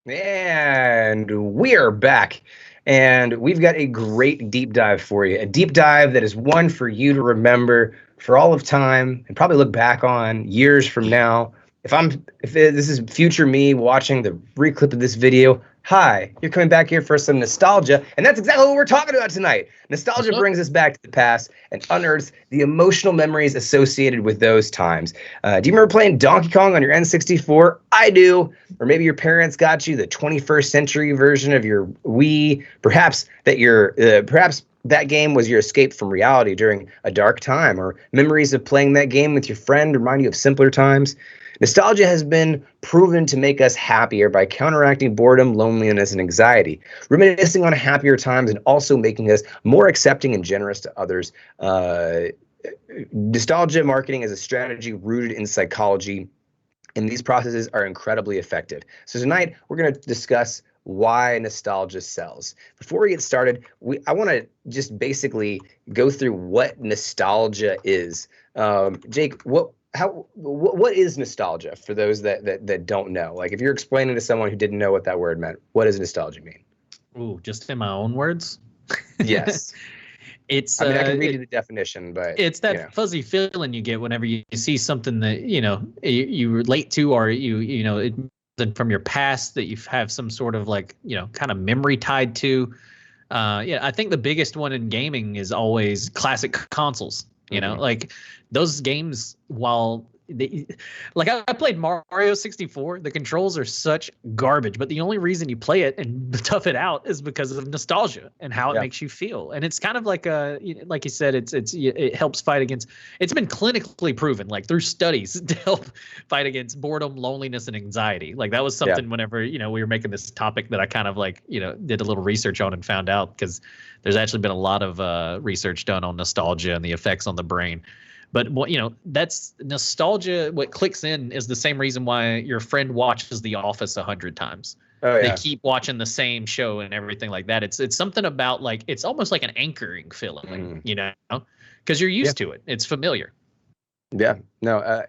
And we are back, and we've got a great deep dive for you. A deep dive that is one for you to remember for all of time and probably look back on years from now. This is future me watching the reclip of this video, hi, you're coming back here for some nostalgia, and that's exactly what we're talking about tonight. Nostalgia brings us back to the past and unearths the emotional memories associated with those times. Do you remember playing Donkey Kong on your N64? I do. Or maybe your parents got you the 21st century version of your Wii. Perhaps that game was your escape from reality during a dark time, or memories of playing that game with your friend remind you of simpler times. Nostalgia has been proven to make us happier by counteracting boredom, loneliness, and anxiety, reminiscing on happier times, and also making us more accepting and generous to others. Nostalgia marketing is a strategy rooted in psychology, and these processes are incredibly effective. So tonight, we're going to discuss why nostalgia sells. Before we get started, I want to just basically go through what nostalgia is. Jake, what is nostalgia for those that don't know? Like, if you're explaining to someone who didn't know what that word meant, what does nostalgia mean? Ooh, just in my own words? Yes. It's I mean, I can read you the definition, but it's that fuzzy feeling you get whenever you see something that you relate to, or it from your past that you have some sort of kind of memory tied to. I think the biggest one in gaming is always classic consoles. Like those games, while I played Mario 64. The controls are such garbage, but the only reason you play it and tough it out is because of nostalgia and how it makes you feel. And it's kind of like like you said, it helps fight against. It's been clinically proven, like through studies, to help fight against boredom, loneliness, and anxiety. Like that was something whenever we were making this topic that I kind of did a little research on and found out, because there's actually been a lot of research done on nostalgia and the effects on the brain. But that's nostalgia. What clicks in is the same reason why your friend watches The Office 100 times. Oh, yeah. They keep watching the same show and everything like that. It's something about, like, it's almost like an anchoring feeling, because you're used to it. It's familiar. Yeah. No.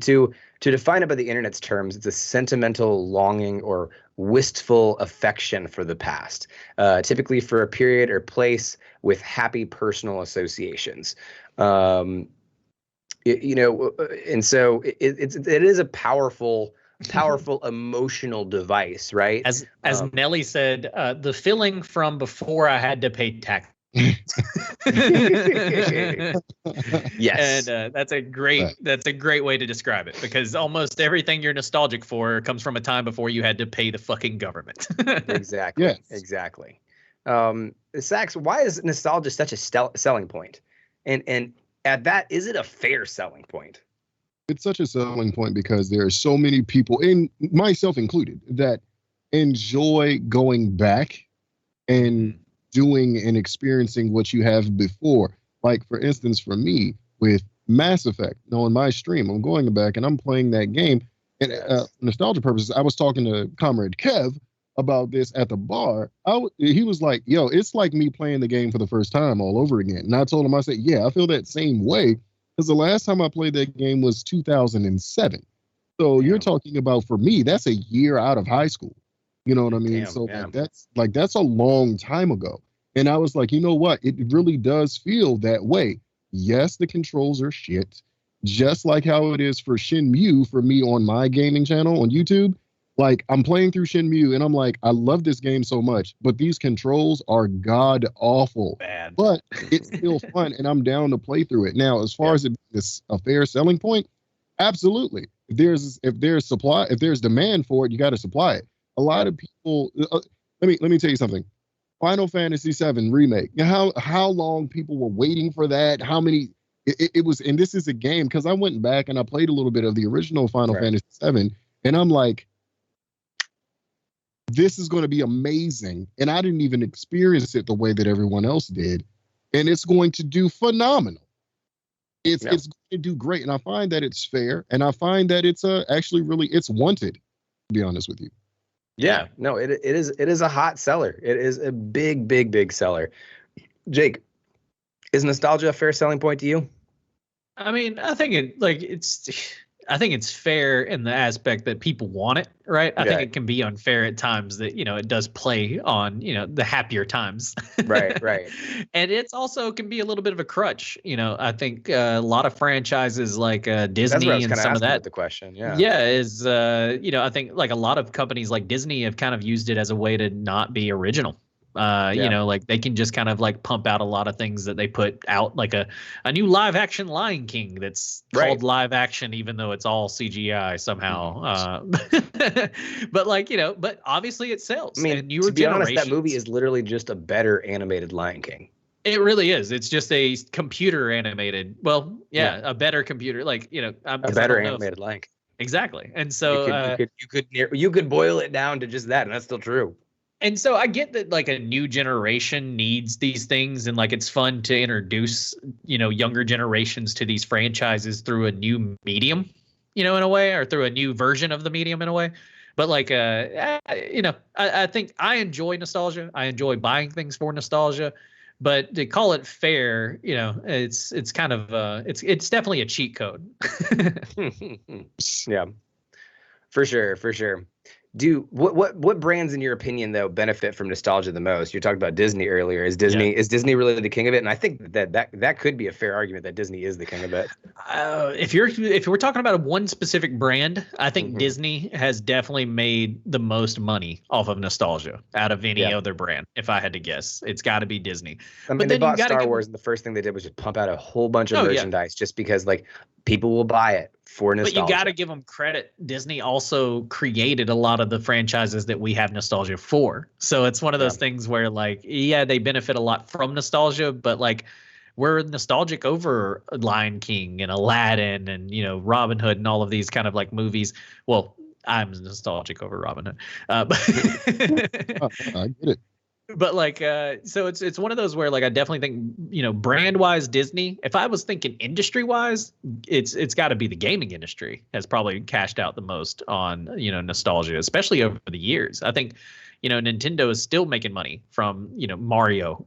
To define it by the internet's terms, it's a sentimental longing or wistful affection for the past, typically for a period or place with happy personal associations. And so it is a powerful emotional device, right? As Nelly said, the feeling from before I had to pay tax. Yes. And that's a great way to describe it, because almost everything you're nostalgic for comes from a time before you had to pay the fucking government. Exactly. Yes. Exactly. Sax, why is nostalgia such a selling point? And at that, is it a fair selling point? It's such a selling point because there are so many people, and myself included, that enjoy going back and doing and experiencing what you have before. Like, for instance, for me, with Mass Effect, on my stream, I'm going back and I'm playing that game. And nostalgia purposes, I was talking to Comrade Kev about this at the bar. He was like, yo, it's like me playing the game for the first time all over again. And I told him, I said, yeah, I feel that same way, because the last time I played that game was 2007. So you're talking about, for me, that's a year out of high school. You know what I mean? That's a long time ago. And I was like, you know what? It really does feel that way. Yes, the controls are shit, just like how it is for Shenmue for me on my gaming channel on YouTube. Like, I'm playing through Shenmue and I'm like, I love this game so much, but these controls are god awful. Bad. But it's still fun and I'm down to play through it. Now, as far as it's a fair selling point, absolutely. If there's demand for it, you got to supply it. A lot of people, let me tell you something. Final Fantasy VII Remake. How long people were waiting for that? How many? It was, and this is a game, because I went back and I played a little bit of the original Final Fantasy VII, and I'm like, this is going to be amazing. And I didn't even experience it the way that everyone else did. And it's going to do phenomenal. It's going to do great. And I find that it's fair. And I find that it's actually really, it's wanted, to be honest with you. Yeah, no, it is a hot seller. It is a big seller. Jake, is nostalgia a fair selling point to you? I mean, I think I think it's fair in the aspect that people want it, right? I think Yeah. it can be unfair at times that, it does play on, the happier times. Right, right. And it's also can be a little bit of a crutch. I think a lot of franchises like That's what I Disney was and kind of some of asking that. with the question. Yeah. Yeah, is I think like a lot of companies like Disney have kind of used it as a way to not be original. Yeah. Like they can just kind of like pump out a lot of things that they put out, like a new live action Lion King that's Right. called live action, even though it's all CGI somehow. But but obviously it sells. I mean, and newer to be honest, that generations, movie is literally just a better animated Lion King. it really is. It's just a computer animated. Well, yeah. A better computer, like A better animated Lion King. Exactly. And so you could boil it down to just that, and that's still true. And so I get that like a new generation needs these things, and like it's fun to introduce, younger generations to these franchises through a new medium, in a way, or through a new version of the medium in a way. But like I think I enjoy nostalgia. I enjoy buying things for nostalgia. But to call it fair, it's kind of it's definitely a cheat code. Yeah. For sure, for sure. What brands in your opinion though benefit from nostalgia the most? You talked about Disney earlier. Is Disney really the king of it? And I think that could be a fair argument that Disney is the king of it. If we're talking about one specific brand, I think Disney has definitely made the most money off of nostalgia out of any other brand. If I had to guess, it's got to be Disney. I mean, they bought Star Wars, and the first thing they did was just pump out a whole bunch of merchandise just because like people will buy it for nostalgia. But you got to give them credit. Disney also created a lot of the franchises that we have nostalgia for. So it's one of those things where like, they benefit a lot from nostalgia, but like we're nostalgic over Lion King and Aladdin and, Robin Hood and all of these kind of like movies. Well, I'm nostalgic over Robin Hood. I get it. But like so it's one of those where like I definitely think brand wise Disney, if I was thinking industry wise, it's got to be the gaming industry has probably cashed out the most on nostalgia, especially over the years. I think Nintendo is still making money from Mario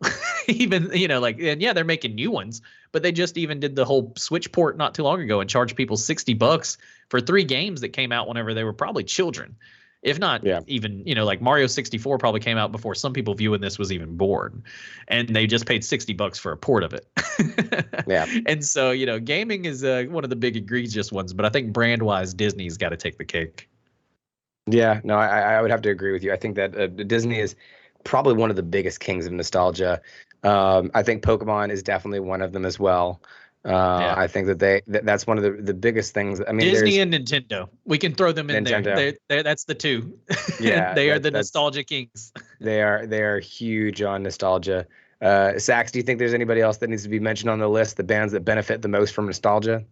even and they're making new ones, but they just even did the whole Switch port not too long ago and charged people $60 for 3 games that came out whenever they were probably children. If not even, like Mario 64 probably came out before some people viewing this was even born, and they just paid $60 for a port of it. And so, gaming is one of the big egregious ones, but I think brand wise, Disney's got to take the cake. Yeah, no, I would have to agree with you. I think that Disney is probably one of the biggest kings of nostalgia. I think Pokemon is definitely one of them as well. I think that that's one of the biggest things. I mean, Disney and Nintendo, we can throw them in there. That's the two. Yeah, they are the nostalgia kings. They are huge on nostalgia. Sax, do you think there's anybody else that needs to be mentioned on the list? The bands that benefit the most from nostalgia?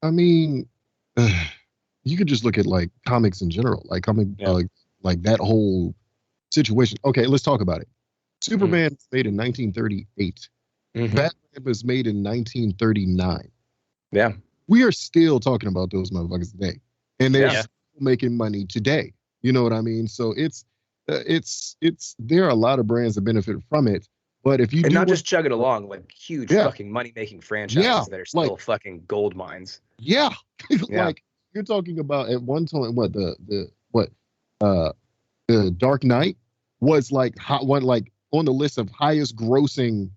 I mean, you could just look at like comics in general, like like that whole situation. Okay, let's talk about it. Superman was made in 1938. Batman was made in 1939. Yeah. We are still talking about those motherfuckers today. And they're still making money today. You know what I mean? So it's there are a lot of brands that benefit from it. But if you just chug it along, like huge fucking money making franchises that are still fucking gold mines. Yeah. Like you're talking about at one time the Dark Knight was like on the list of highest grossing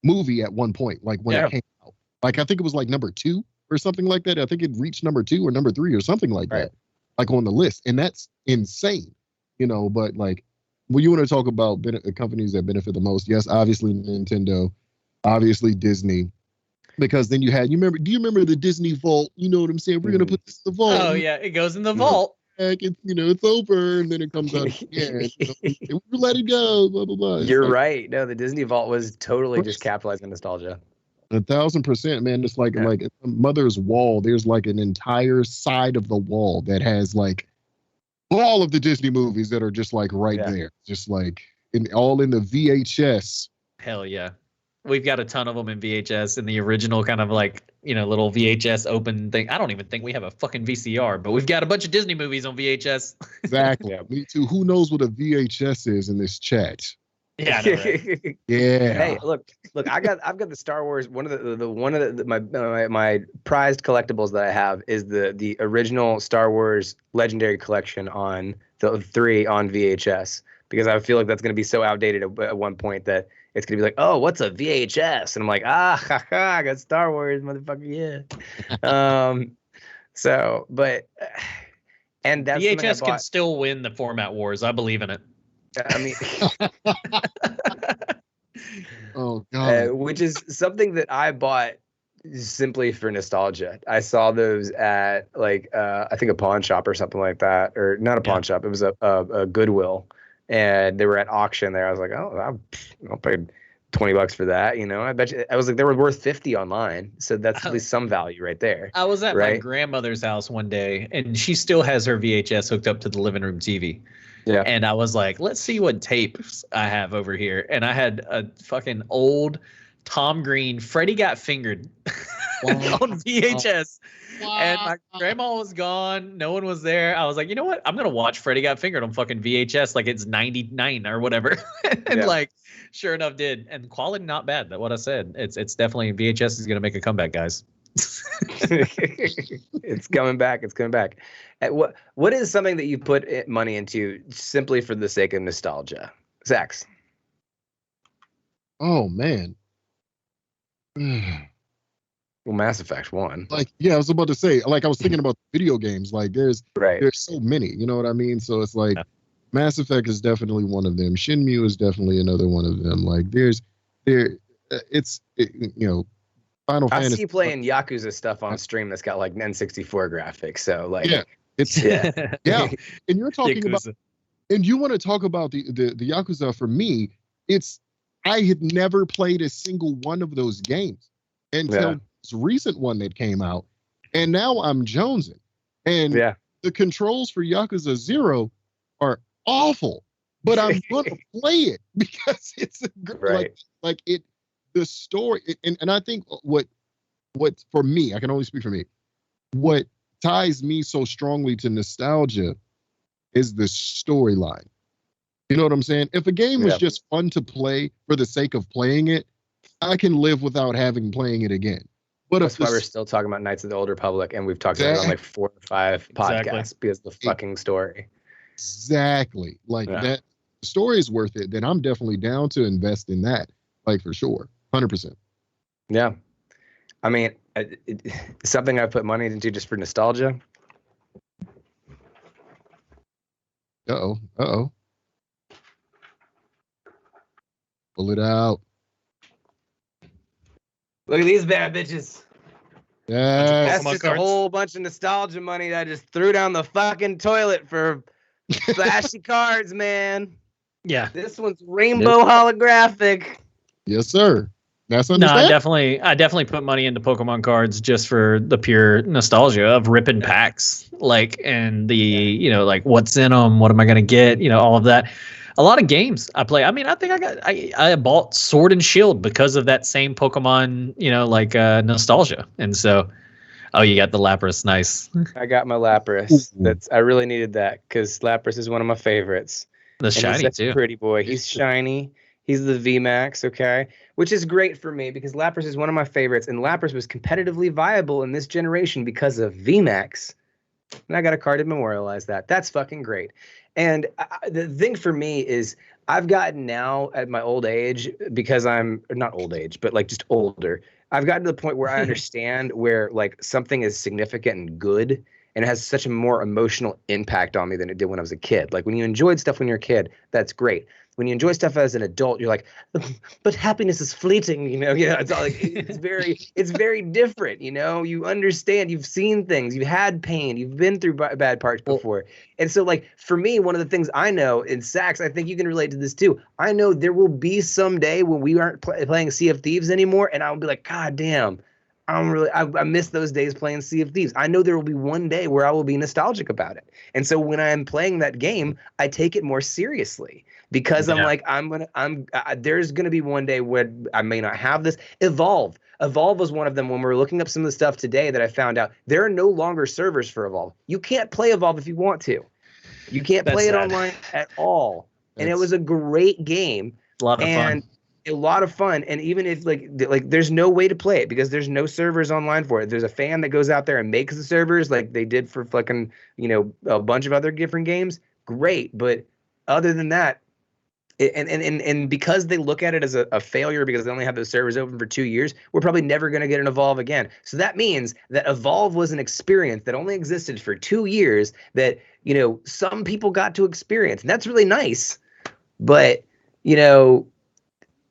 movie at one point, like when it came out. Like I think it was like number 2 or something like that. I think it reached number 2 or number 3 or something like that, like on the list, and that's insane, But like, when you want to talk about companies that benefit the most, yes, obviously Nintendo, obviously Disney, because then do you remember the Disney Vault? You know what I'm saying? We're gonna put this in the vault. Oh yeah, it goes in the vault. It's over, and then it comes out. We let it go. Blah blah blah. You're right. No, the Disney Vault was totally just capitalizing on nostalgia. 1,000%, man. It's like Mother's Wall. There's like an entire side of the wall that has like all of the Disney movies that are just like there, just like all in the VHS. Hell yeah. We've got a ton of them in VHS in the original kind of like, little VHS open thing. I don't even think we have a fucking VCR, but we've got a bunch of Disney movies on VHS. Exactly. Me too. Who knows what a VHS is in this chat? Yeah, I know, right? Yeah. Hey, look, I've got the Star Wars. One of my prized collectibles that I have is the original Star Wars Legendary Collection on the 3 on VHS, because I feel like that's going to be so outdated at one point that it's going to be like, oh, what's a VHS? And I'm like, I got Star Wars, motherfucker, yeah. So, but and that's something I VHS can bought. still win the format wars. I believe in it. I mean. Oh God. Which is something that I bought simply for nostalgia. I saw those at like I think a pawn shop or something like that, or not a pawn shop. It was a Goodwill, and they were at auction there. I was like, oh, I'll pay $20 for that. You know, I bet you. I was like, they were worth 50 online, so that's at least some value right there. I was at my right? grandmother's house one day, and she still has her VHS hooked up to the living room TV. Yeah. And I was like, let's see what tapes I have over here. And I had a fucking old Tom Green, Freddie Got Fingered on VHS. Wow. And my grandma was gone. No one was there. I was like, you know what? I'm going to watch Freddie Got Fingered on fucking VHS like it's 99 or whatever. And like, sure enough, did. And quality not bad. That's what I said. It's definitely, VHS is going to make a comeback, guys. It's coming back. It's coming back. What is something that you put money into simply for the sake of nostalgia? Zax. Oh man. Well, Mass Effect 1. Like, yeah, I was about to say, like, I was thinking about video games. Like, there's so many, you know what I mean? So it's like, Mass Effect is definitely one of them. Shenmue is definitely another one of them. Like, you know, Final Fantasy. I see you playing Yakuza stuff on stream that's got like N64 graphics. So like, yeah, yeah. And you're talking about, and you want to talk about the Yakuza. For me, I had never played a single one of those games until this recent one that came out, and now I'm jonesing. And the controls for Yakuza 0 are awful, but I'm gonna play it because it's the story. And I think what for me, I can only speak for me, what ties me so strongly to nostalgia is the storyline. You know what I'm saying? If a game was just fun to play for the sake of playing it, I can live without playing it again. But that's why we're still talking about Knights of the Old Republic, and we've talked about it on like 4 or 5 podcasts because of the fucking story. Exactly. Like that the story is worth it, then I'm definitely down to invest in that. Like for sure. 100%. Yeah. I mean, something I put money into just for nostalgia. Uh-oh. Pull it out. Look at these bad bitches. Yeah. That's just a whole bunch of nostalgia money that I just threw down the fucking toilet for flashy cards, man. Yeah. This one's rainbow holographic. Yes, sir. That's no, I definitely put money into Pokemon cards just for the pure nostalgia of ripping packs, like, and the, you know, like what's in them, what am I going to get, you know, all of that. A lot of games I play. I mean, I think I bought Sword and Shield because of that same Pokemon, you know, like nostalgia. And so, oh, you got the Lapras. Nice. I got my Lapras. I really needed that because Lapras is one of my favorites. The shiny too. Pretty boy. He's shiny. He's the VMAX, okay? Which is great for me because Lapras is one of my favorites, and Lapras was competitively viable in this generation because of VMAX. And I got a card to memorialize that. That's fucking great. And the thing for me is I've gotten now at my old age, because I'm not old age, but like just older. I've gotten to the point where I understand where like something is significant and good, and it has such a more emotional impact on me than it did when I was a kid. Like when you enjoyed stuff when you're a kid, that's great. When you enjoy stuff as an adult, you're like, but happiness is fleeting, you know? Yeah, it's all like it's very different, you know? You understand, you've seen things, you've had pain, you've been through bad parts before. And so like for me, one of the things I know in Sax, I think you can relate to this too. I know there will be some day when we aren't playing Sea of Thieves anymore, and I'll be like, God damn, I miss those days playing Sea of Thieves. I know there will be one day where I will be nostalgic about it. And so when I'm playing that game, I take it more seriously. Because I'm like, there's going to be one day where I may not have this. Evolve was one of them. When we're looking up some of the stuff today that I found out, there are no longer servers for Evolve. You can't play Evolve if you want to. You can't play it online at all. And it was a great game. a lot of and fun. a lot of fun. And even if like there's no way to play it because there's no servers online for it. There's a fan that goes out there and makes the servers like they did for fucking, a bunch of other different games. Great. But other than that, and because they look at it as a failure because they only have those servers open for 2 years, we're probably never going to get an Evolve again. So that means that Evolve was an experience that only existed for 2 years that, some people got to experience. And that's really nice. But,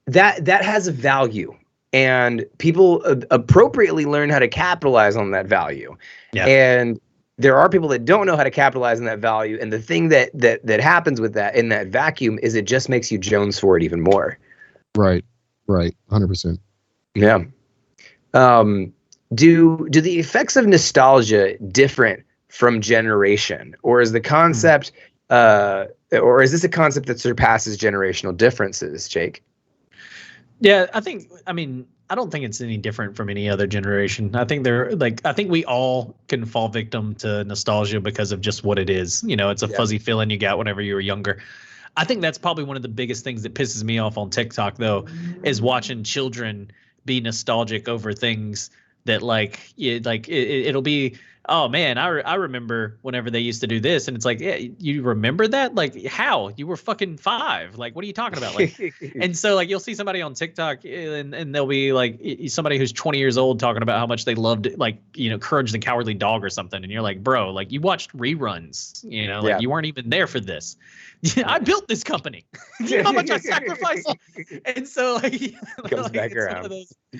that has a value. And people appropriately learn how to capitalize on that value. Yeah. And there are people that don't know how to capitalize on that value, and the thing that happens with that in that vacuum is it just makes you Jones for it even more. Right, 100%. Yeah. Do the effects of nostalgia different from generation, or is the concept, or is this a concept that surpasses generational differences, Jake? Yeah, I don't think it's any different from any other generation. I think we all can fall victim to nostalgia because of just what it is. It's a fuzzy feeling you got whenever you were younger. I think that's probably one of the biggest things that pisses me off on TikTok, though, is watching children be nostalgic over things that it'll be, oh man, I remember whenever they used to do this, and it's like, yeah, you remember that? Like, how? You were fucking 5. Like, what are you talking about? Like, and so like you'll see somebody on TikTok and they'll be like somebody who's 20 years old talking about how much they loved Courage the Cowardly Dog or something, and you're like, bro, like you watched reruns, you weren't even there for this. I built this company. You know how much I sacrificed? And so like comes back around.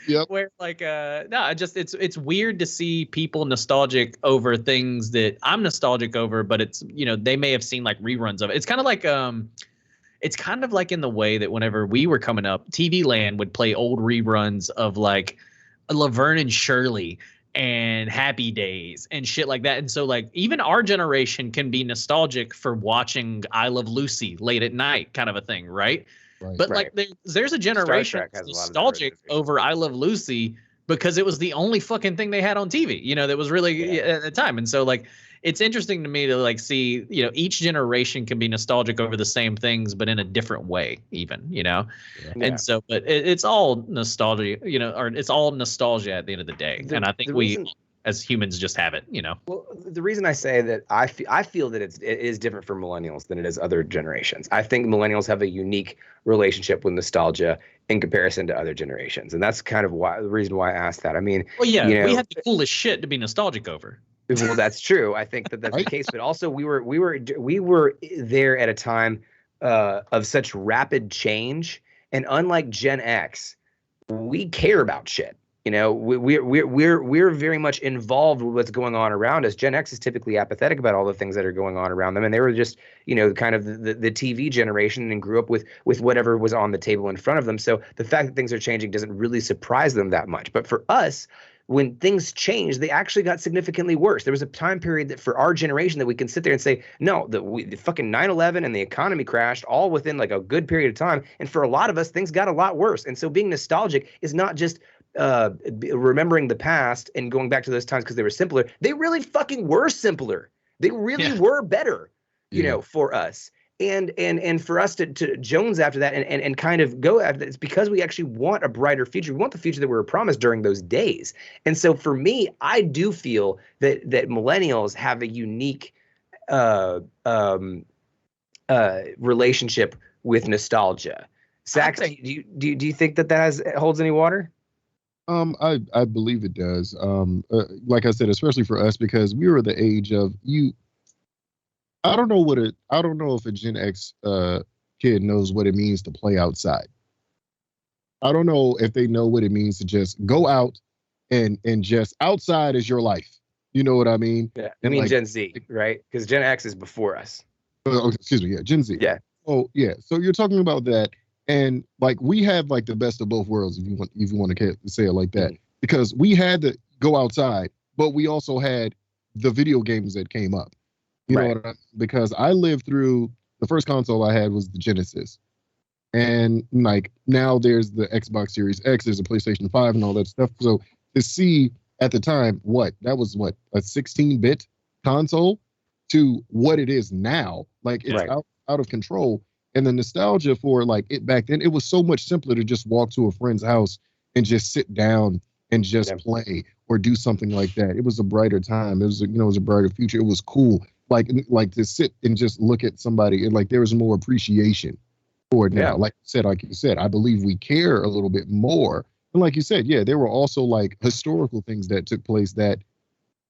Yep. Where it's weird to see people nostalgic over things that I'm nostalgic over, but it's they may have seen like reruns of it. It's kind of like in the way that whenever we were coming up, TV Land would play old reruns of like Laverne and Shirley and Happy Days and shit like that. And so like even our generation can be nostalgic for watching I Love Lucy late at night kind of a thing, right? But like there's a generation that's nostalgic over I Love Lucy because it was the only fucking thing they had on TV, that was really at the time. And so like it's interesting to me to like see, each generation can be nostalgic over the same things, but in a different way, even, And so, but it's all nostalgia, or it's all nostalgia at the end of the day. And I think we as humans just have it, Well, the reason I say that I feel that it is different for millennials than it is other generations. I think millennials have a unique relationship with nostalgia in comparison to other generations. And that's kind of the reason why I asked that. I mean, we had the coolest shit to be nostalgic over. Well, that's true. I think that's the case, but also we were there at a time of such rapid change, and unlike Gen X, we care about shit. We're very much involved with what's going on around us. Gen X is typically apathetic about all the things that are going on around them, and they were just kind of the TV generation and grew up with whatever was on the table in front of them. So the fact that things are changing doesn't really surprise them that much. But for us, when things changed, they actually got significantly worse. There was a time period that for our generation that we can sit there and say, no, the fucking 9/11 and the economy crashed all within like a good period of time. And for a lot of us, things got a lot worse. And so being nostalgic is not just remembering the past and going back to those times because they were simpler. They really fucking were simpler. They really were better, for us. And for us to Jones after that and kind of go after that, it's because we actually want a brighter future. We want the future that we were promised during those days. And so for me, I do feel that millennials have a unique relationship with nostalgia. Sax, do you think that holds any water? I believe it does. Like I said, especially for us, because we were the age of you. I don't know if a Gen X kid knows what it means to play outside. I don't know if they know what it means to just go out and just outside is your life. You know what I mean? Yeah. I mean Gen Z, right? Because Gen X is before us. Excuse me. Yeah, Gen Z. Yeah. Oh, yeah. So you're talking about that, and like we have like the best of both worlds, if you want to say it like that, because we had to go outside, but we also had the video games that came up. You know what because I lived through the first console I had was the Genesis. And like now there's the Xbox Series X, there's a PlayStation 5 and all that stuff. So to see at the time that was a 16-bit console to what it is now, like it's out of control. And the nostalgia for like it back then, it was so much simpler to just walk to a friend's house and just sit down and just play or do something like that. It was a brighter time. It was, it was a brighter future. It was cool. Like to sit and just look at somebody and like there was more appreciation for it now. Yeah. Like you said, I believe we care a little bit more. And like you said, yeah, there were also like historical things that took place that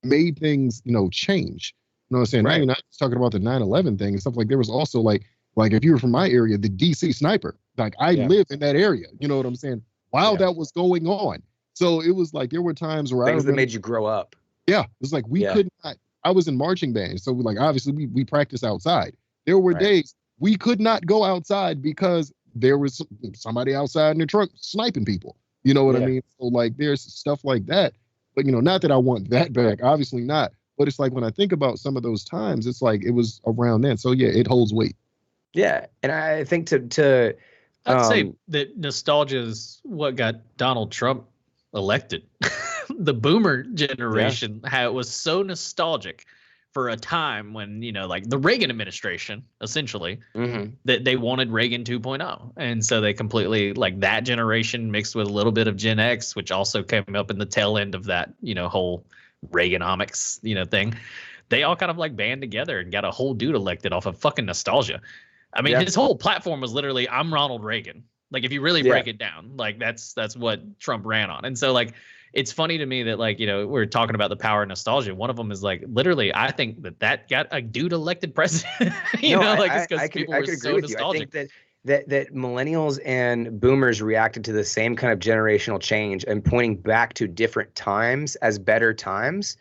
made things, change. You know what I'm saying? Right. Now you're not just talking about the 9/11 thing and stuff. Like there was also like if you were from my area, the DC sniper. Like I live in that area. You know what I'm saying? While that was going on. So it was like there were times where things that made you grow up. Yeah. It was like we could not. I was in marching band. So like obviously we practice outside. There were days we could not go outside because there was somebody outside in the trunk sniping people. You know what I mean? So like there's stuff like that. But not that I want that back. Obviously not. But it's like when I think about some of those times, it's like it was around then. So yeah, it holds weight. Yeah, and I think I'd say that nostalgia is what got Donald Trump elected. The boomer generation was so nostalgic for a time when, like the Reagan administration, essentially, that they wanted Reagan 2.0. And so they completely, like that generation mixed with a little bit of Gen X, which also came up in the tail end of that, whole Reaganomics, thing. They all kind of like band together and got a whole dude elected off of fucking nostalgia. I mean, his whole platform was literally, I'm Ronald Reagan. Like, if you really break it down, like that's what Trump ran on. And so like, it's funny to me that like, we're talking about the power of nostalgia. One of them is like, literally, I think that got a dude elected president, it's because people were so nostalgic. I think that millennials and boomers reacted to the same kind of generational change and pointing back to different times as better times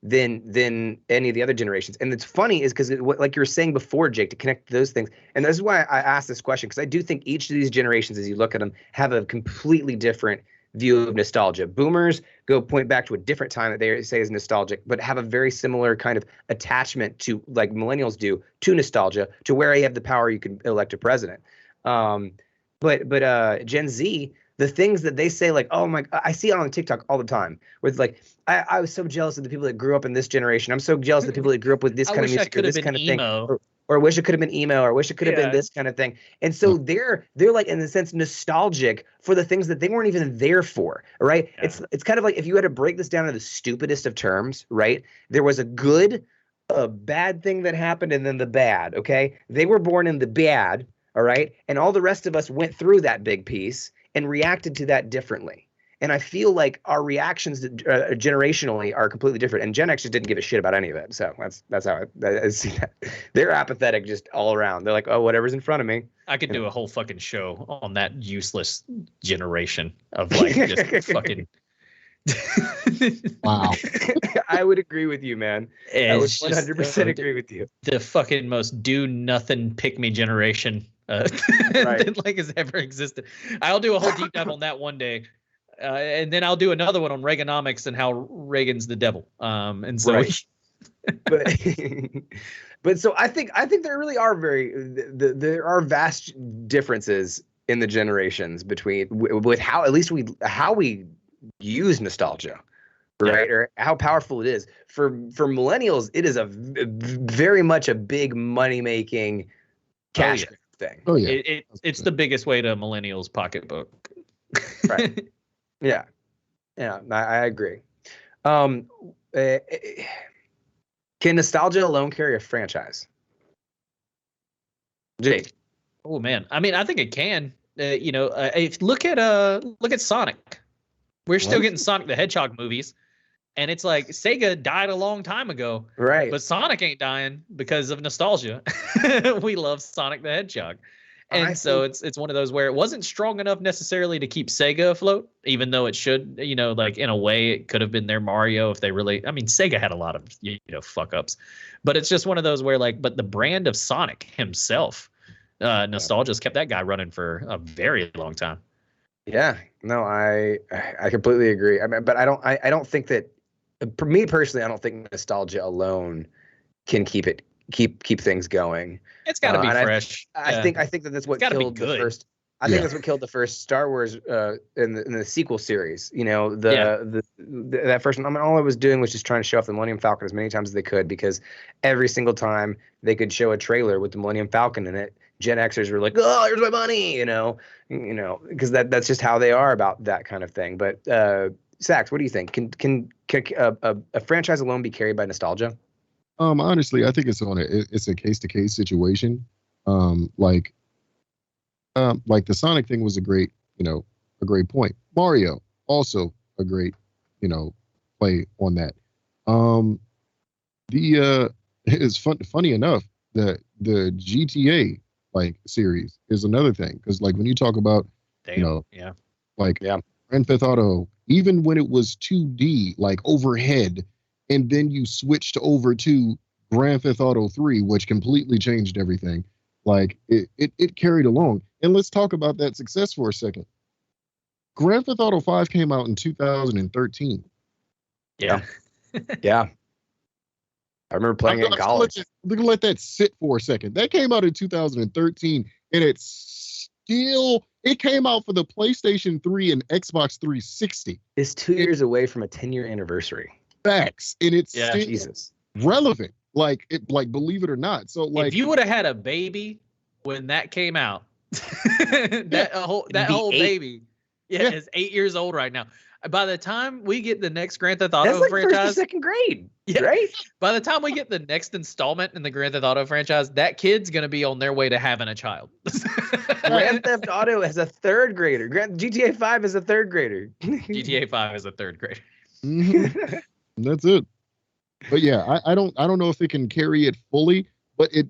than any of the other generations. And it's funny is because like you were saying before, Jake, to connect those things. And this is why I asked this question, because I do think each of these generations, as you look at them, have a completely different view of nostalgia. Boomers go point back to a different time that they say is nostalgic, but have a very similar kind of attachment to, like millennials do, to nostalgia, to where you have the power, you can elect a president. But Gen Z, the things that they say, like, oh my, I see it on TikTok all the time with like, I was so jealous of the people that grew up in this generation. I'm so jealous of the people that grew up with this kind of music or this kind of thing. Or wish it could have been emo, or wish it could have been this kind of thing. And so they're like, in a sense, nostalgic for the things that they weren't even there for, right? Yeah. It's kind of like if you had to break this down to the stupidest of terms, right? There was a good, a bad thing that happened, and then the bad, okay? They were born in the bad, all right? And all the rest of us went through that big piece and reacted to that differently. And I feel like our reactions generationally are completely different. And Gen X just didn't give a shit about any of it. So that's how I see that. They're apathetic just all around. They're like, oh, whatever's in front of me. I could do a whole fucking show on that useless generation of like just fucking. Wow. I would agree with you, man. I would 100% agree with you. The fucking most do nothing pick me generation that like has ever existed. I'll do a whole deep dive on that one day. And then I'll do another one on Reaganomics and how Reagan's the devil. And so, but so I think there really are there are vast differences in the generations between with how at least how we use nostalgia, right? Or how powerful it is for millennials. It is a very much a big money making cash thing. Oh yeah, it's the biggest way to millennials' pocketbook. Right. Yeah, I agree. Can nostalgia alone carry a franchise? Jake. Oh man, I mean, I think it can. If look at Sonic. We're still getting Sonic the Hedgehog movies, and it's like Sega died a long time ago, right? But Sonic ain't dying because of nostalgia. We love Sonic the Hedgehog. And so it's one of those where it wasn't strong enough necessarily to keep Sega afloat, even though it should, like in a way it could have been their Mario if they really, I mean, Sega had a lot of, fuck ups, but it's just one of those where like, but the brand of Sonic himself, nostalgia's kept that guy running for a very long time. Yeah, no, I completely agree. I mean, but I don't think that, for me personally, I don't think nostalgia alone can keep things going. It's got to be fresh. I think that that's what killed the first. I think that's what killed the first Star Wars in the sequel series. You know, that first one. I mean, all I was doing was just trying to show off the Millennium Falcon as many times as they could, because every single time they could show a trailer with the Millennium Falcon in it, Gen Xers were like, "Oh, here's my money," you know, because that's just how they are about that kind of thing. But Sax, what do you think? Can a franchise alone be carried by nostalgia? Honestly, I think it's a case to case situation. Like the Sonic thing was a great point. Mario also a great, play on that. It's funny enough that the GTA series is another thing, because like when you talk about Grand Theft Auto, even when it was 2D like overhead, and then you switched over to Grand Theft Auto 3, which completely changed everything. Like it carried along. And let's talk about that success for a second. Grand Theft Auto 5 came out in 2013. Yeah. Yeah. I remember playing it in college. We're gonna let that sit for a second. That came out in 2013, and it came out for the PlayStation 3 and Xbox 360. It's 2 years away from a 10-year anniversary. Facts. And it's still Jesus. relevant. Like believe it or not. So like, if you would have had a baby when that came out, that whole baby is 8 years old right now. By the time we get the next Grand Theft Auto franchise, first or second grade, right? By the time we get the next installment in the Grand Theft Auto franchise, that kid's gonna be on their way to having a child. Grand Theft Auto has a third grader. GTA 5 is a third grader. GTA 5 is a third grader. Mm-hmm. That's it. But yeah, I don't know if it can carry it fully, but it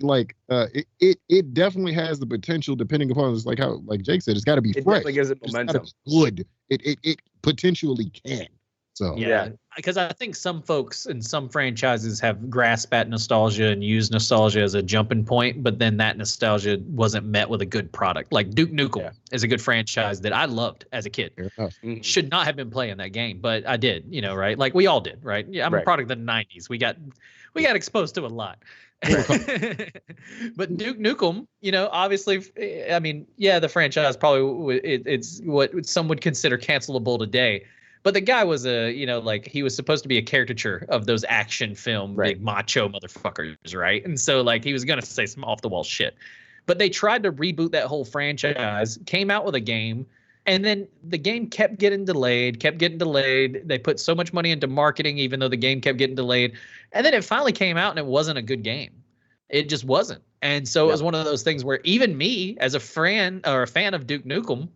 definitely has the potential, depending upon, it's like how, like Jake said, it's got to be fresh. It definitely gives it momentum. Good. It potentially can. So yeah, because I think some folks and some franchises have grasped at nostalgia and used nostalgia as a jumping point, but then that nostalgia wasn't met with a good product. Like Duke Nukem is a good franchise that I loved as a kid. Should not have been playing that game, but I did. Right? Like we all did, right? Yeah, I'm a product of the '90s. We got exposed to a lot. But Duke Nukem, obviously, I mean, the franchise probably it's what some would consider cancelable today. But the guy was he was supposed to be a caricature of those action film big macho motherfuckers, right? And so like he was gonna say some off the wall shit. But they tried to reboot that whole franchise, came out with a game, and then the game kept getting delayed. They put so much money into marketing, even though the game kept getting delayed. And then it finally came out, and it wasn't a good game. It just wasn't. And so it was one of those things where even me, as a fan of Duke Nukem,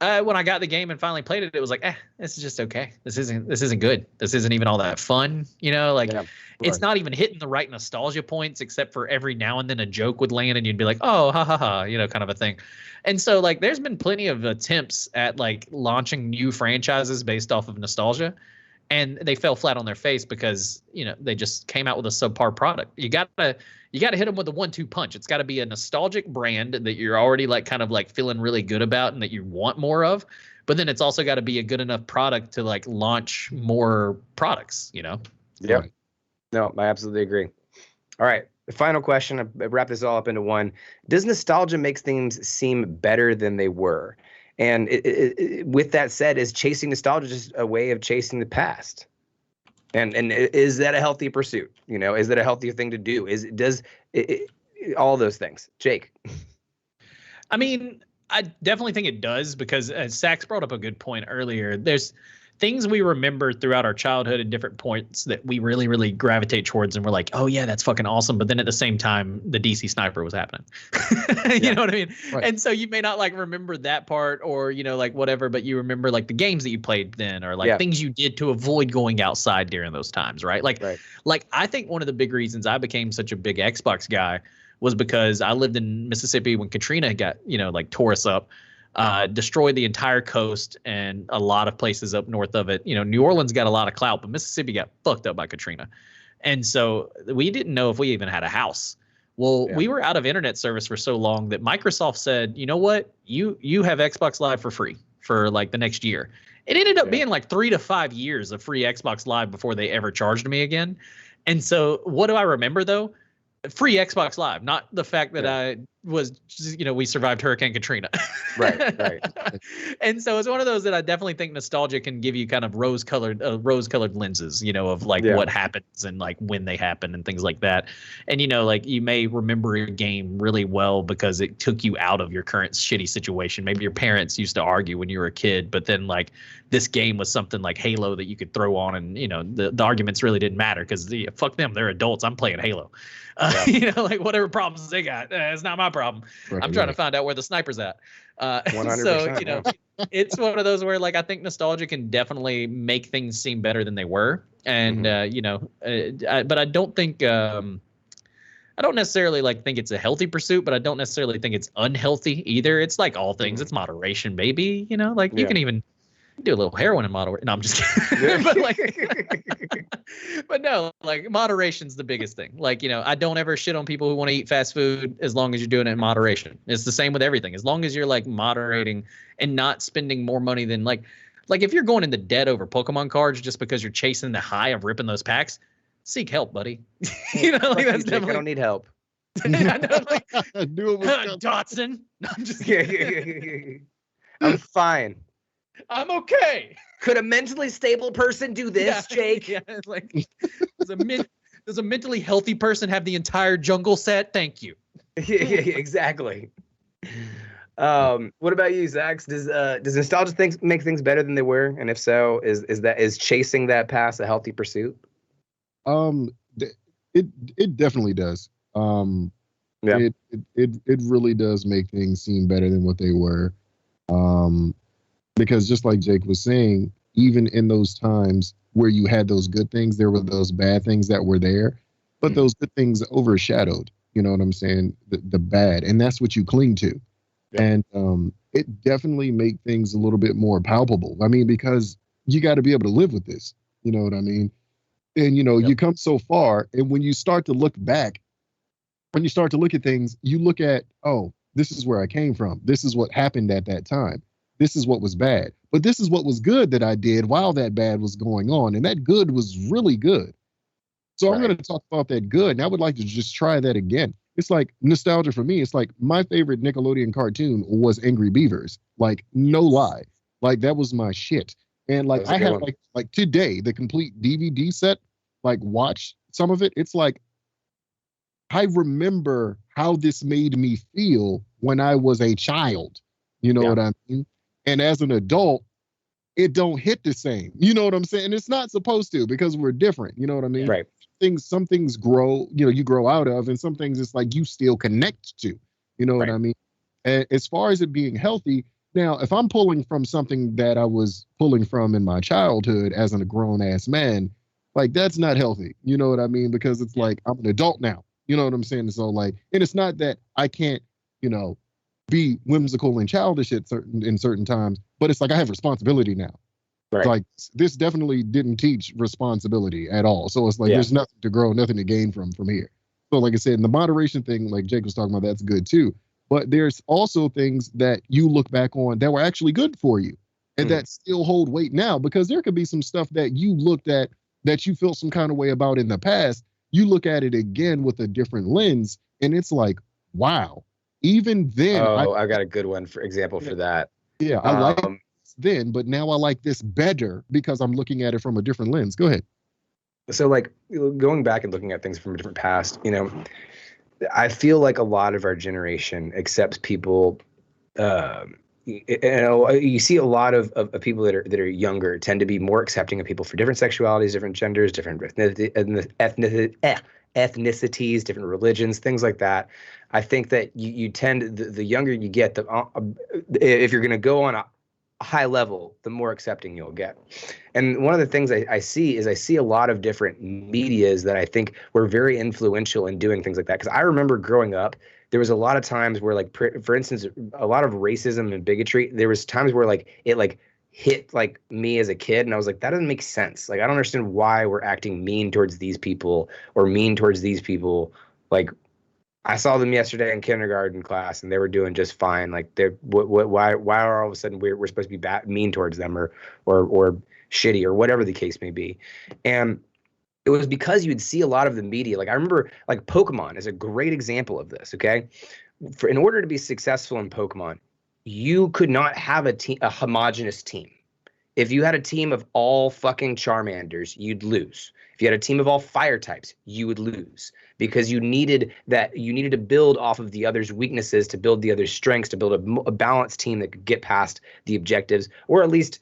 when I got the game and finally played it, it was like, this is just okay. This isn't good. This isn't even all that fun. It's not even hitting the right nostalgia points, except for every now and then a joke would land and you'd be like, oh, ha ha ha, kind of a thing. And so like, there's been plenty of attempts at like launching new franchises based off of nostalgia, and they fell flat on their face because they just came out with a subpar product. You gotta hit them with a 1-2 punch. It's got to be a nostalgic brand that you're already like kind of like feeling really good about and that you want more of, but then it's also got to be a good enough product to like launch more products. Yeah. Right. No, I absolutely agree. All right. The final question, I wrap this all up into one. Does nostalgia make things seem better than they were? And with that said, is chasing nostalgia just a way of chasing the past? And is that a healthy pursuit? Is that a healthier thing to do? All those things? Jake? I mean, I definitely think it does, because Sax brought up a good point earlier. There's things we remember throughout our childhood at different points that we really, really gravitate towards, and we're like, oh yeah, that's fucking awesome. But then at the same time, the DC Sniper was happening. You know what I mean? Right. And so you may not like remember that part, or like whatever, but you remember like the games that you played then, or like things you did to avoid going outside during those times, right? Like I think one of the big reasons I became such a big Xbox guy was because I lived in Mississippi when Katrina got tore us up. Destroyed the entire coast and a lot of places up north of it. New Orleans got a lot of clout, but Mississippi got fucked up by Katrina. And so we didn't know if we even had a house. Well, we were out of internet service for so long that Microsoft said, you know what? You have Xbox Live for free for like the next year. It ended up being like 3 to 5 years of free Xbox Live before they ever charged me again. And so what do I remember though? Free Xbox Live, not the fact that I was, we survived Hurricane Katrina. Right. And so it's one of those that I definitely think nostalgia can give you kind of rose-colored lenses, of like what happens and like when they happen and things like that. And, like you may remember a game really well because it took you out of your current shitty situation. Maybe your parents used to argue when you were a kid, but then like this game was something like Halo that you could throw on and, the arguments really didn't matter because fuck them. They're adults. I'm playing Halo. Like whatever problems they got, it's not my problem. Right, I'm trying to find out where the sniper's at. 100%, So, it's one of those where like I think nostalgia can definitely make things seem better than they were. And, but I don't think I don't necessarily like think it's a healthy pursuit, but I don't necessarily think it's unhealthy either. It's like all things. It's moderation, baby. You can even do a little heroin in moderation. No, I'm just kidding. but no, like moderation's the biggest thing. Like, I don't ever shit on people who want to eat fast food as long as you're doing it in moderation. It's the same with everything. As long as you're like moderating and not spending more money than like if you're going into debt over Pokemon cards just because you're chasing the high of ripping those packs, seek help, buddy. That's definitely. I don't need help. I know, like, Do it with Dotson. No, I'm just kidding. I'm fine. I'm okay. Could a mentally stable person do this, Jake? Yeah, it's like does a mentally healthy person have the entire jungle set? Thank you. Yeah, exactly. What about you, Zach? Does nostalgia make things better than they were? And if so, is chasing that past a healthy pursuit? It definitely does. It really does make things seem better than what they were. Because just like Jake was saying, even in those times where you had those good things, there were those bad things that were there, but those good things overshadowed, you know what I'm saying? The bad, and that's what you cling to. Yeah. And it definitely make things a little bit more palpable. I mean, because you got to be able to live with this, you know what I mean? And, you come so far, and when you start to look back, when you start to look at things, you look at, oh, this is where I came from. This is what happened at that time. This is what was bad, but this is what was good that I did while that bad was going on. And that good was really good. So I'm going to talk about that good. And I would like to just try that again. It's like nostalgia for me. It's like my favorite Nickelodeon cartoon was Angry Beavers. Like, no lie. Like, that was my shit. And like, I have like today, the complete DVD set, like watch some of it. It's like, I remember how this made me feel when I was a child. You know what I mean? And as an adult, it don't hit the same. You know what I'm saying? It's not supposed to, because we're different. You know what I mean? Right. Some things grow, you grow out of, and some things it's like you still connect to. You know what I mean? And as far as it being healthy, now, if I'm pulling from something that I was pulling from in my childhood as a grown ass man, like that's not healthy. You know what I mean? Because it's like I'm an adult now. You know what I'm saying? So like, and it's not that I can't, be whimsical and childish in certain times, but it's like I have responsibility now. Right. Like this definitely didn't teach responsibility at all. So it's like there's nothing to grow, nothing to gain from here. So like I said, in the moderation thing, like Jake was talking about, that's good too. But there's also things that you look back on that were actually good for you and that still hold weight now, because there could be some stuff that you looked at that you felt some kind of way about in the past. You look at it again with a different lens and it's like, wow. Even then, I got a good one for that. Yeah, I like it then, but now I like this better because I'm looking at it from a different lens. Go ahead. So, like, going back and looking at things from a different past, I feel like a lot of our generation accepts people. You see a lot of people that are younger tend to be more accepting of people for different sexualities, different genders, different ethnicities, different religions, things like that. I think that you tend, the younger you get, if you're going to go on a high level, the more accepting you'll get. And one of the things I see a lot of different medias that I think were very influential in doing things like that. Because I remember growing up, there was a lot of times where, like, for instance, a lot of racism and bigotry, there was times where like it like hit like me as a kid, and I was like, that doesn't make sense. Like, I don't understand why we're acting mean towards these people or mean towards these people. Like, I saw them yesterday in kindergarten class and they were doing just fine. Like, why are all of a sudden we're supposed to be mean towards them or shitty or whatever the case may be. And it was because you'd see a lot of the media. Like, I remember, like, Pokemon is a great example of this. Okay. in order to be successful in Pokemon, you could not have a homogenous team. If you had a team of all fucking Charmanders, you'd lose. If you had a team of all fire types, you would lose, because you needed to build off of the other's weaknesses to build the other's strengths, to build a balanced team that could get past the objectives, or at least,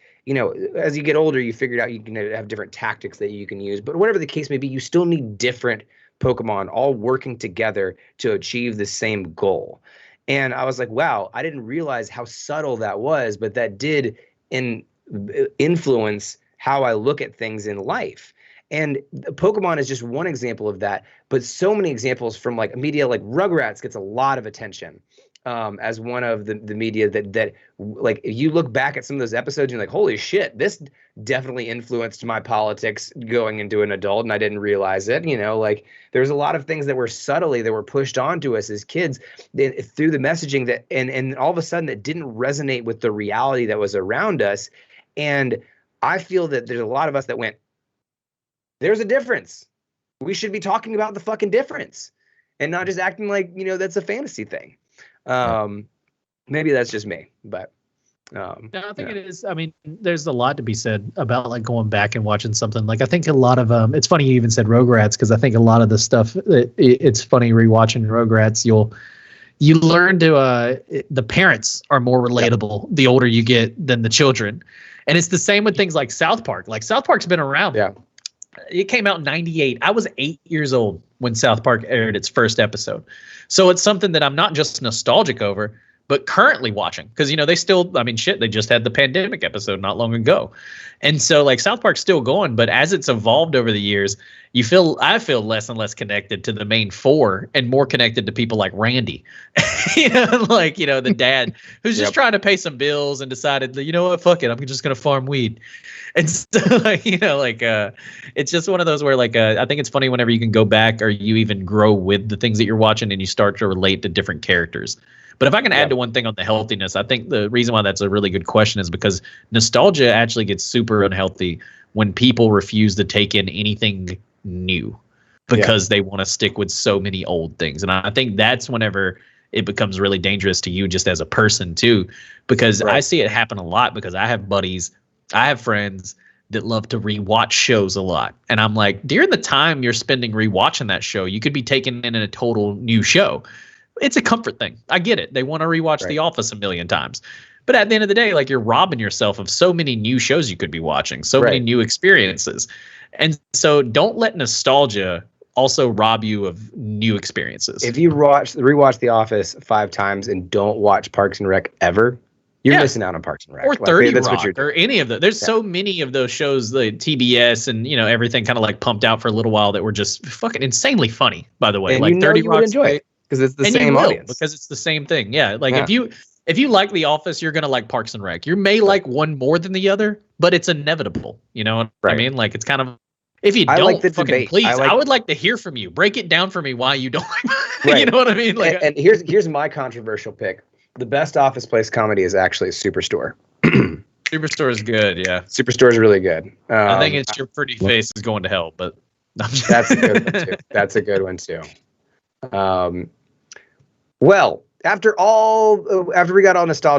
as you get older, you figured out you can have different tactics that you can use. But whatever the case may be, you still need different Pokemon all working together to achieve the same goal. And I was like, wow, I didn't realize how subtle that was, but that did influence how I look at things in life. And Pokemon is just one example of that, but so many examples from like media, like Rugrats gets a lot of attention as one of the media that like, if you look back at some of those episodes, you're like, holy shit, this definitely influenced my politics going into an adult, and I didn't realize it. Like, there's a lot of things that were pushed onto us as kids through the messaging that, and all of a sudden it didn't resonate with the reality that was around us. And I feel that there's a lot of us that went, there's a difference. We should be talking about the fucking difference and not just acting like, that's a fantasy thing. Maybe that's just me, but no, I think it is. I mean, there's a lot to be said about like going back and watching something. Like, I think a lot of it's funny you even said Rugrats, because I think a lot of the stuff, it's funny rewatching Rugrats. You learn to the parents are more relatable the older you get than the children. And it's the same with things like South Park. Like, South Park's been around. Yeah. It came out in 98. I was 8 years old when South Park aired its first episode. So it's something that I'm not just nostalgic over, but currently watching. Because, they still, they just had the pandemic episode not long ago. And so, like, South Park's still going, but as it's evolved over the years, I feel less and less connected to the main four and more connected to people like Randy, the dad who's just trying to pay some bills and decided that, what, fuck it, I'm just going to farm weed. And so, it's just one of those where, I think it's funny whenever you can go back or you even grow with the things that you're watching and you start to relate to different characters. But if I can add to one thing on the healthiness, I think the reason why that's a really good question is because nostalgia actually gets super unhealthy when people refuse to take in anything new because they want to stick with so many old things. And I think that's whenever it becomes really dangerous to you just as a person too, because I see it happen a lot because I have buddies, I have friends that love to rewatch shows a lot. And I'm like, during the time you're spending rewatching that show, you could be taking in a total new show. It's a comfort thing. I get it. They want to rewatch The Office a million times. But at the end of the day, like, you're robbing yourself of so many new shows you could be watching, so many new experiences. And so don't let nostalgia also rob you of new experiences. If you rewatch The Office 5 times and don't watch Parks and Rec ever, you're missing out on Parks and Rec. Or 30 Rock or any of those. There's so many of those shows, the TBS and, everything kind of like pumped out for a little while that were just fucking insanely funny, by the way. And like 30 Rock. Enjoy it because it's the same audience. Because it's the same thing. Yeah. Like, if you like The Office, you're going to like Parks and Rec. You may like one more than the other, but it's inevitable. You know what I mean? Like, it's kind of, if you don't, like fucking debate. Please, I would like to hear from you. Break it down for me why you don't like You know what I mean? Like, and here's my controversial pick. The best Office Place comedy is actually Superstore. Superstore is good, yeah. Superstore is really good. I think it's Your Pretty Face is Going to Hell, but that's a good one too. That's a good one too. Well, after we got all nostalgic